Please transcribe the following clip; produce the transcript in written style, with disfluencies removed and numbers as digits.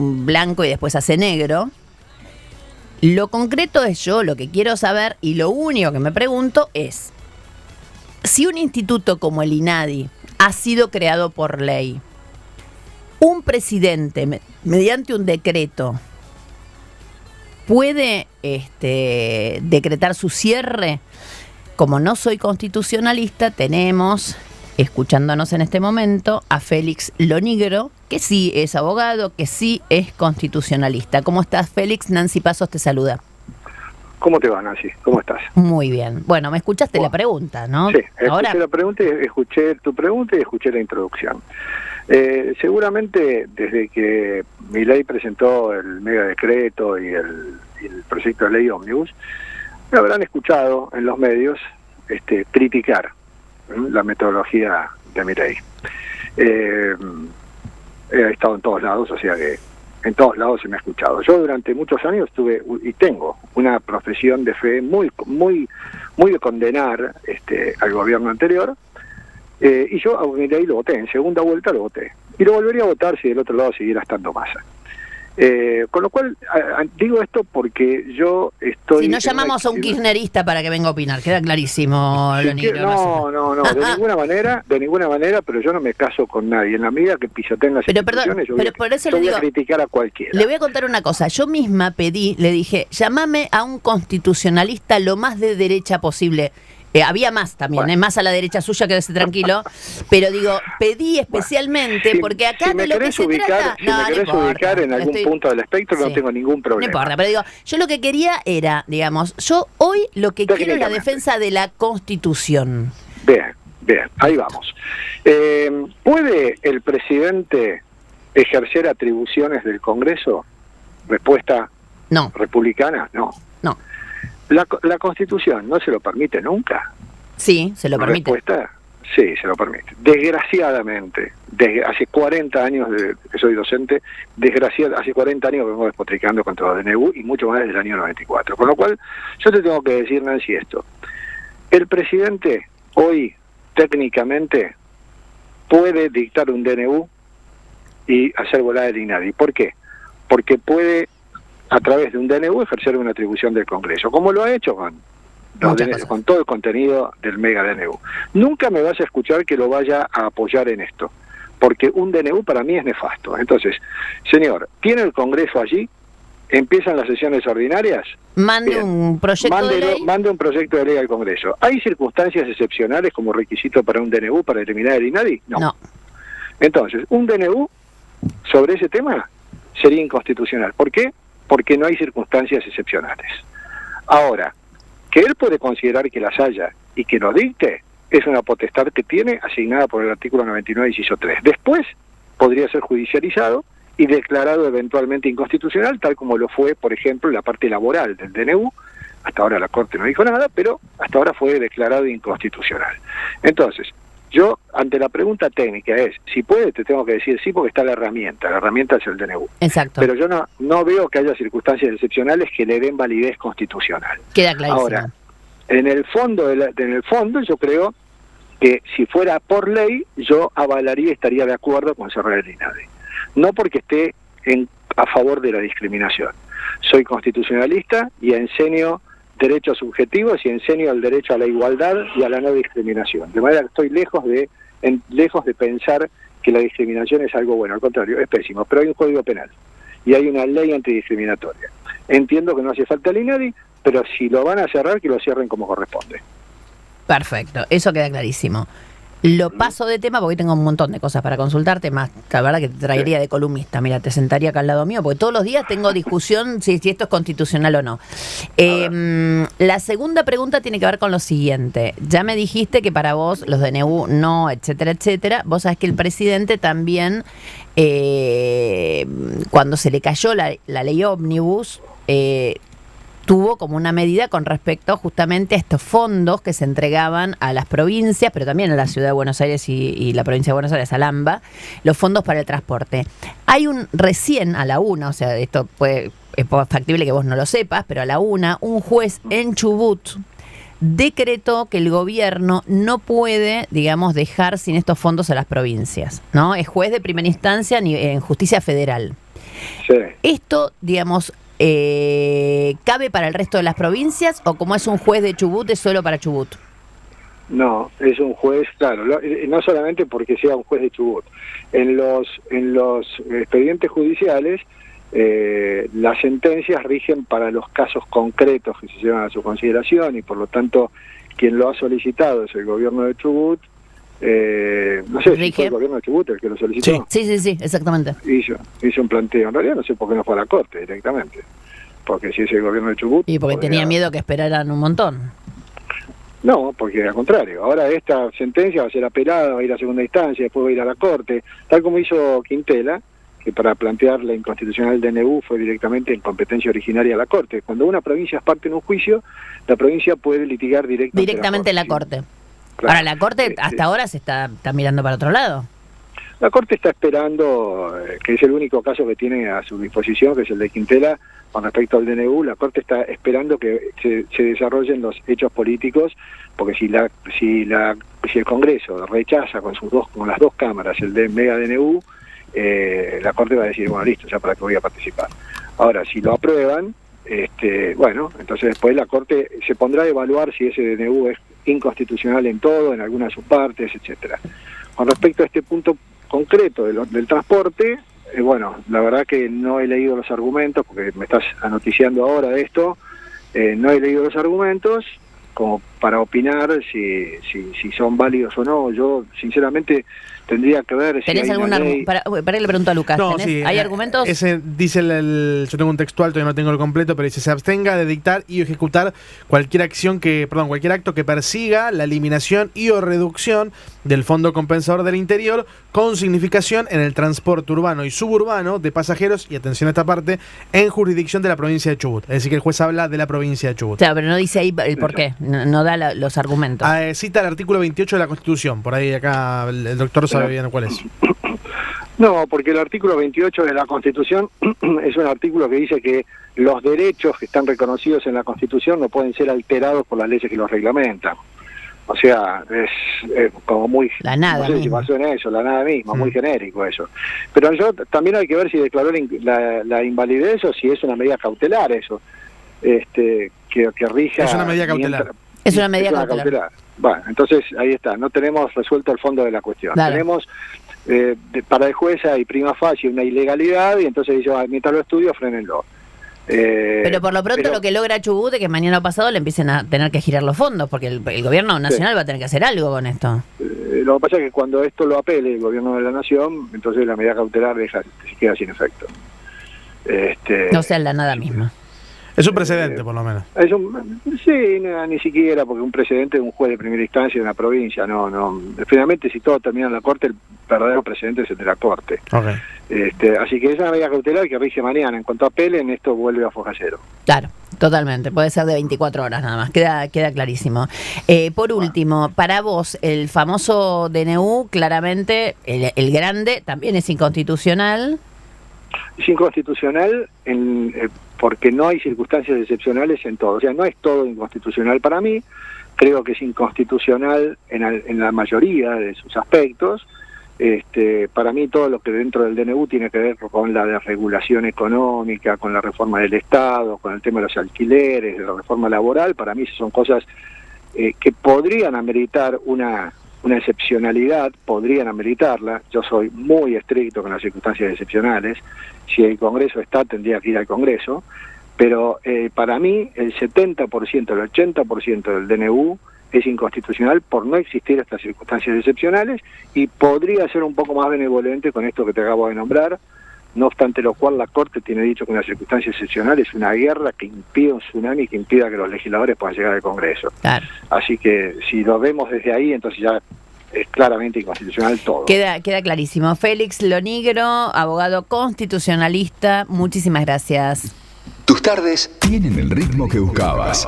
un blanco y después hace negro. Lo concreto es yo, lo que quiero saber y lo único que me pregunto es, si un instituto como el INADI ha sido creado por ley, un presidente, mediante un decreto, puede decretar su cierre. Como no soy constitucionalista, tenemos, escuchándonos en este momento, a Félix Lonigro, que sí es abogado, que sí es constitucionalista. ¿Cómo estás, Félix? Nancy Pasos te saluda. ¿Cómo te va, Nancy? ¿Cómo estás? Muy bien. Bueno, me escuchaste la pregunta, ¿no? Sí, escuché la pregunta, escuché tu pregunta y escuché la introducción. Seguramente desde que Milei presentó el mega decreto y el proyecto de ley Ómnibus, me habrán escuchado en los medios criticar la metodología de Milei. He estado en todos lados, o sea que en todos lados se me ha escuchado. Yo durante muchos años tuve y tengo una profesión de fe muy de condenar al gobierno anterior, y yo a Milei lo voté, en segunda vuelta lo voté, y lo volvería a votar si del otro lado siguiera estando Massa. Con lo cual, digo esto porque yo estoy... Si no llamamos a un kirchnerista para que venga a opinar, queda clarísimo. No, de ninguna manera, pero yo no me caso con nadie. En la medida que pisoteen las instituciones, yo voy a criticar a cualquiera. Le voy a contar una cosa, yo misma le dije, llamame a un constitucionalista lo más de derecha posible. Había más también, bueno. Más a la derecha suya, quédese tranquilo, pero digo, pedí especialmente, porque acá de lo que se trata... Si me querés ubicar en algún punto del espectro, no tengo ningún problema. No importa, pero digo, yo lo que quería era, digamos, yo hoy lo que quiero es la defensa de la Constitución. Bien, ahí vamos. ¿Puede el presidente ejercer atribuciones del Congreso? Respuesta no. Republicana, no. No. La Constitución no se lo permite nunca. Sí, se lo permite. Respuesta, sí, se lo permite. Desgraciadamente, desde hace 40 años que soy docente, hace 40 años que vengo despotricando contra los DNU y mucho más desde el año 94. Con lo cual, yo te tengo que decir, Nancy, esto. El presidente hoy, técnicamente, puede dictar un DNU y hacer volar el INADI. ¿Por qué? Porque puede, a través de un DNU, ejercer una atribución del Congreso, como lo ha hecho con todo el contenido del mega DNU. Nunca me vas a escuchar que lo vaya a apoyar en esto, porque un DNU para mí es nefasto. Entonces, señor, ¿tiene el Congreso allí? ¿Empiezan las sesiones ordinarias? Mande un proyecto de ley. Mande un proyecto de ley al Congreso. ¿Hay circunstancias excepcionales como requisito para un DNU para eliminar el INADI? No. Entonces, un DNU sobre ese tema sería inconstitucional. ¿Por qué? Porque no hay circunstancias excepcionales. Ahora, que él puede considerar que las haya y que lo dicte, es una potestad que tiene asignada por el artículo 99, inciso 3. Después podría ser judicializado y declarado eventualmente inconstitucional, tal como lo fue, por ejemplo, la parte laboral del DNU. Hasta ahora la Corte no dijo nada, pero hasta ahora fue declarado inconstitucional. Entonces, yo, ante la pregunta técnica si puede, te tengo que decir sí, porque está la herramienta es el DNU. Exacto. Pero yo no veo que haya circunstancias excepcionales que le den validez constitucional. Queda clarísimo. Ahora, en el fondo yo creo que si fuera por ley, yo avalaría y estaría de acuerdo con cerrar el INADI. No porque esté a favor de la discriminación. Soy constitucionalista y enseño derechos subjetivos y enseño el derecho a la igualdad y a la no discriminación. De manera que estoy lejos de pensar que la discriminación es algo bueno, al contrario, es pésimo. Pero hay un código penal y hay una ley antidiscriminatoria. Entiendo que no hace falta el INADI, pero si lo van a cerrar, que lo cierren como corresponde. Perfecto, eso queda clarísimo. Lo paso de tema porque tengo un montón de cosas para consultarte, más la verdad que te traería de columnista. Mira, te sentaría acá al lado mío, porque todos los días tengo discusión si esto es constitucional o no. La segunda pregunta tiene que ver con lo siguiente. Ya me dijiste que para vos los DNU no, etcétera, etcétera. Vos sabés que el presidente también, cuando se le cayó la ley Ómnibus, tuvo como una medida con respecto justamente a estos fondos que se entregaban a las provincias, pero también a la Ciudad de Buenos Aires y la provincia de Buenos Aires, al AMBA, los fondos para el transporte. Hay recién a la una, o sea, esto es factible que vos no lo sepas, pero a la una, un juez en Chubut decretó que el gobierno no puede, digamos, dejar sin estos fondos a las provincias, ¿no? Es juez de primera instancia en justicia federal. Sí. Esto, digamos, ¿cabe para el resto de las provincias o como es un juez de Chubut es solo para Chubut? No, es un juez, claro, no solamente porque sea un juez de Chubut. En los expedientes judiciales, las sentencias rigen para los casos concretos que se llevan a su consideración y por lo tanto quien lo ha solicitado es el gobierno de Chubut. No sé si fue el gobierno de Chubut el que lo solicitó. Sí, exactamente. Hizo un planteo. En realidad no sé por qué no fue a la corte directamente. Porque si es el gobierno de Chubut... Y porque tenía miedo que esperaran un montón. No, porque al contrario. Ahora esta sentencia va a ser apelada, va a ir a segunda instancia, después va a ir a la corte. Tal como hizo Quintela, que para plantear la inconstitucional del DNU fue directamente en competencia originaria a la corte. Cuando una provincia es parte en un juicio, la provincia puede litigar directamente en la corte. Claro. Ahora, la Corte hasta ahora se está mirando para otro lado. La Corte está esperando, que es el único caso que tiene a su disposición, que es el de Quintela, con respecto al DNU. La Corte está esperando que se desarrollen los hechos políticos, porque si el Congreso rechaza con las dos cámaras el mega DNU, la Corte va a decir, bueno, listo, ya para qué voy a participar. Ahora, si lo aprueban, bueno, entonces después la Corte se pondrá a evaluar si ese DNU es inconstitucional en todo, en algunas de sus partes, etcétera. Con respecto a este punto concreto del transporte, bueno, la verdad que no he leído los argumentos, porque me estás anoticiando ahora de esto, no he leído los argumentos como para opinar si son válidos o no. Yo, sinceramente, tendría que ver si ¿tenés hay algún argumento? Para le pregunto a Lucas, no, sí, ¿hay argumentos? Ese dice yo tengo un textual, todavía no tengo el completo, pero dice: se abstenga de dictar y ejecutar cualquier acto que persiga la eliminación y o reducción del Fondo Compensador del Interior con significación en el transporte urbano y suburbano de pasajeros, y atención a esta parte, en jurisdicción de la provincia de Chubut. Es decir, que el juez habla de la provincia de Chubut. Claro, pero no dice ahí el por qué, no da los argumentos. Cita el artículo 28 de la Constitución, por ahí acá el doctor sabe bien cuál es. No, porque el artículo 28 de la Constitución es un artículo que dice que los derechos que están reconocidos en la Constitución no pueden ser alterados por las leyes que los reglamentan. O sea, es como muy... La nada no sé si pasó en eso, la nada misma, muy genérico eso. Pero también hay que ver si declaró la invalidez o si es una medida cautelar eso, que rija... Es una medida cautelar. Es una medida cautelar. Bueno, entonces ahí está, no tenemos resuelto el fondo de la cuestión. Claro. Tenemos, para el juez hay prima facie una ilegalidad y entonces dice, mientras lo estudio, frénenlo. Pero por lo pronto lo que logra Chubut es que mañana pasado le empiecen a tener que girar los fondos, porque el gobierno nacional va a tener que hacer algo con esto. Lo que pasa es que cuando esto lo apele el gobierno de la nación, entonse la medida cautelar se queda sin efecto. No sea la nada misma. Es un precedente, por lo menos. Sí, ni siquiera, porque un precedente es un juez de primera instancia en la provincia. No. Finalmente, si todo termina en la Corte, el verdadero precedente es el de la Corte. Okay. Así que esa es una medida cautelar que rige mañana. En cuanto apelen, esto vuelve a foja cero. Claro, totalmente. Puede ser de 24 horas nada más. Queda clarísimo. Por último, para vos, el famoso DNU, claramente, el grande, también es inconstitucional. Es inconstitucional porque no hay circunstancias excepcionales en todo. O sea, no es todo inconstitucional para mí. Creo que es inconstitucional en la mayoría de sus aspectos. Para mí todo lo que dentro del DNU tiene que ver con la desregulación económica, con la reforma del Estado, con el tema de los alquileres, de la reforma laboral, para mí son cosas que podrían ameritar una excepcionalidad, podrían ameritarla. Yo soy muy estricto con las circunstancias excepcionales. Si el Congreso está, tendría que ir al Congreso. Pero para mí el 70%, el 80% del DNU es inconstitucional por no existir estas circunstancias excepcionales y podría ser un poco más benevolente con esto que te acabo de nombrar. No obstante lo cual, la Corte tiene dicho que una circunstancia excepcional es una guerra que impide un tsunami, que impida que los legisladores puedan llegar al Congreso. Claro. Así que si lo vemos desde ahí, entonces ya es claramente inconstitucional todo. Queda clarísimo. Félix Lonigro, abogado constitucionalista, muchísimas gracias. Tus tardes tienen el ritmo que buscabas.